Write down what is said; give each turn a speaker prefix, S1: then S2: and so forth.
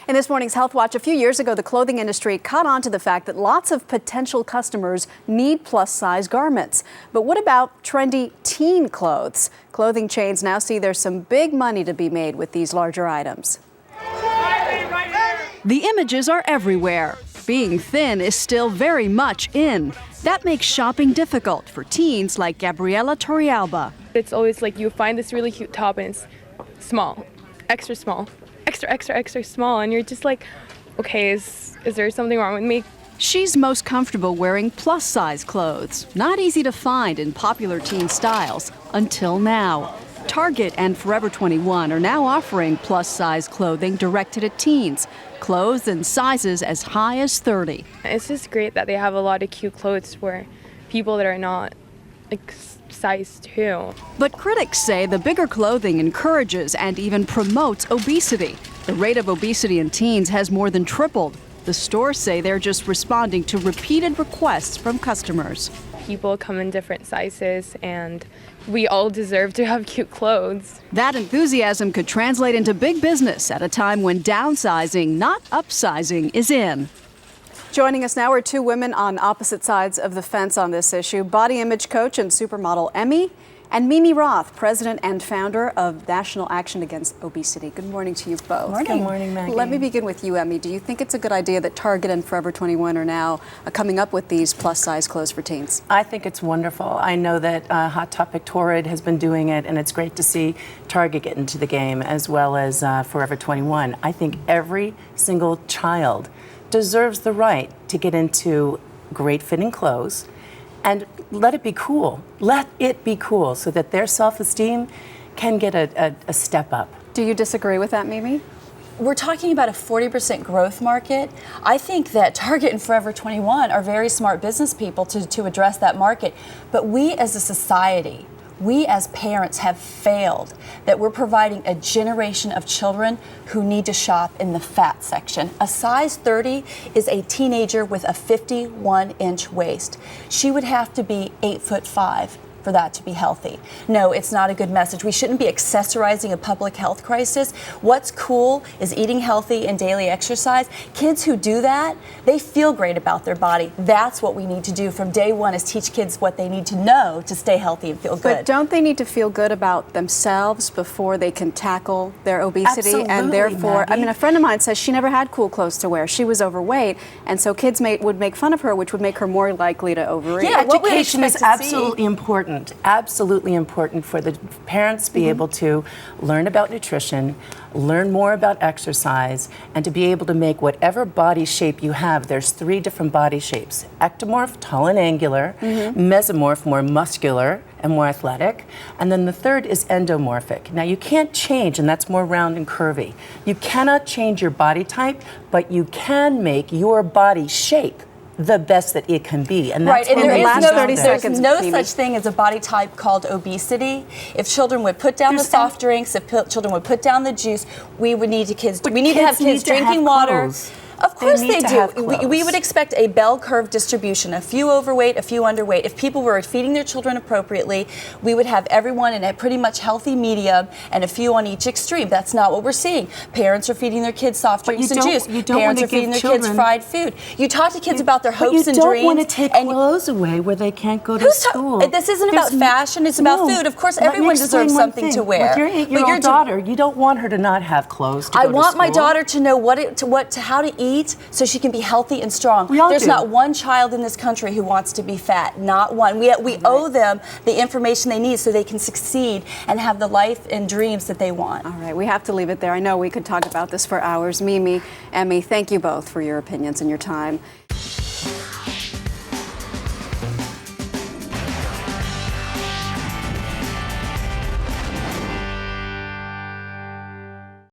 S1: In this morning's Health Watch, a few years ago, the clothing industry caught on to the fact that lots of potential customers need plus-size garments. But what about trendy teen clothes? Clothing chains now see there's some big money to be made with these larger items. The images are everywhere. Being thin is still very much in. That makes shopping difficult for teens like Gabriela Torrealba.
S2: It's always like you find this really cute top and it's small, extra small, extra small, and you're just like, okay, is there something wrong with me?
S1: She's most comfortable wearing plus-size clothes, not easy to find in popular teen styles until now. Target and Forever 21 are now offering plus-size clothing directed at teens, clothes in sizes as high as 30.
S2: It's just great that they have a lot of cute clothes for people that are not like size 2.
S1: But critics say the bigger clothing encourages and even promotes obesity. The rate of obesity in teens has more than tripled. The stores say they're just responding to repeated requests from customers.
S2: People come in different sizes and we all deserve to have cute clothes.
S1: That enthusiasm could translate into big business at a time when downsizing, not upsizing, is in. Joining us now are two women on opposite sides of the fence on this issue. Body image coach and supermodel Emmy, and Mimi Roth, president and founder of National Action Against Obesity. Good morning to you both.
S3: Good morning, Maggie.
S1: Let me begin with you, Emmy. Do you think it's a good idea that Target and Forever 21 are now coming up with these plus-size clothes for teens?
S3: I think it's wonderful. I know that Hot Topic Torrid has been doing it, and it's great to see Target get into the game as well as Forever 21. I think every single child deserves the right to get into great fitting clothes and let it be cool. Let it be cool so that their self-esteem can get a step up.
S1: Do you disagree with that, Mimi?
S4: We're talking about a 40% growth market. I think that Target and Forever 21 are very smart business people to address that market. But we as a society, we as parents have failed, that we're providing a generation of children who need to shop in the fat section. A size 30 is a teenager with a 51-inch waist. She would have to be 8'5" for that to be healthy. No, it's not a good message. We shouldn't be accessorizing a public health crisis. What's cool is eating healthy and daily exercise. Kids who do that, they feel great about their body. That's what we need to do from day one, is teach kids what they need to know to stay healthy and feel good.
S1: But don't they need to feel good about themselves before they can tackle their obesity?
S3: Absolutely,
S1: and therefore,
S3: Maggie.
S1: I mean, a friend of mine says she never had cool clothes to wear. She was overweight, and so kids would make fun of her, which would make her more likely to overeat.
S4: Yeah, what we
S3: Education is
S4: expect to see.
S3: absolutely important. Absolutely important for the parents to be able to learn about nutrition, learn more about exercise, and to be able to make whatever body shape you have. There's 3 different body shapes: ectomorph, tall and angular; mesomorph, more muscular and more athletic; and then the third is endomorphic. Now you can't change, and that's more round and curvy. You cannot change your body type, but you can make your body shape the best that it can be. And that's
S4: right, and
S1: there's
S4: no such thing as a body type called obesity. If children would put down the soft drinks, if children would put down the juice, we would need to have kids drinking water. Of course they do. We would expect a bell curve distribution, a few overweight, a few underweight. If people were feeding their children appropriately, we would have everyone in a pretty much healthy medium and a few on each extreme. That's not what we're seeing. Parents are feeding their kids soft drinks and juice. Parents are feeding their kids fried food. You talk to kids about their hopes and dreams.
S3: But you don't want to take clothes away where they can't go to school.
S4: This isn't about fashion, it's about food. Of course, everyone deserves something to wear.
S3: With your 8-year-old daughter, you don't want her to not have clothes to go to school.
S4: I want my daughter to know how to eat so she can be healthy and strong. There's not one child in this country who wants to be fat, not one. We owe them the information they need so they can succeed and have the life and dreams that they want.
S1: All right, we have to leave it there. I know we could talk about this for hours. Mimi, Emmy, thank you both for your opinions and your time.